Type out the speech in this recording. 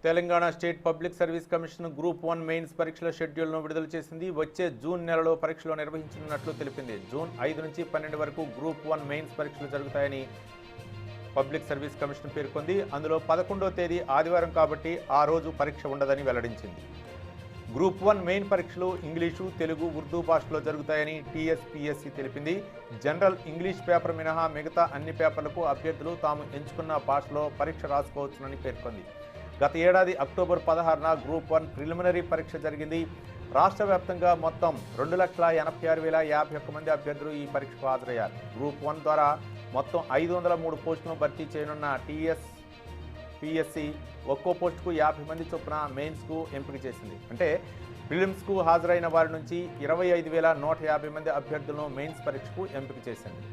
Telangana state public service commission group 1 mains పరీక్షల షెడ్యూల్ను విడుదల చేసింది. వచ్చే జూన్ నెలలో పరీక్షలు నిర్వహించనున్నట్లు తెలిపింది. జూన్ 5 నుంచి 12 వరకు గ్రూప్ 1 మెయిన్స్ పరీక్షలు జరుగుతాయని పబ్లిక్ సర్వీస్ కమిషన్ పేర్కొంది. అందులో 11వ తేదీ ఆదివారం కాబట్టి ఆ రోజు పరీక్ష ఉండదని వెల్లడించింది. గ్రూప్ 1 మెయిన్ పరీక్షలు ఇంగ్లీషు, తెలుగు, ఉర్దూ భాషలో జరుగుతాయని టీఎస్పీఎస్సీ తెలిపింది. జనరల్ ఇంగ్లీష్ పేపర్ మినహా మిగతా అన్ని పేపర్లకు అభ్యర్థులు తాము ఎంచుకున్న భాషలో పరీక్ష రాసుకోవచ్చునని పేర్కొంది. గత ఏడాది అక్టోబర్ 16న గ్రూప్ 1 ప్రిలిమినరీ పరీక్ష జరిగింది. రాష్ట్ర వ్యాప్తంగా మొత్తం 2,86,051 మంది అభ్యర్థులు ఈ పరీక్షకు హాజరయ్యారు. గ్రూప్ 1 ద్వారా మొత్తం 503 పోస్టులను భర్తీ చేయనున్న టీఎస్పీఎస్సీ ఒక్కో పోస్టుకు 50 మంది చొప్పున మెయిన్స్కు ఎంపిక చేసింది. అంటే ప్రిలిమ్స్కు హాజరైన వారి నుంచి 25,150 మంది అభ్యర్థులను మెయిన్స్ పరీక్షకు ఎంపిక చేసింది.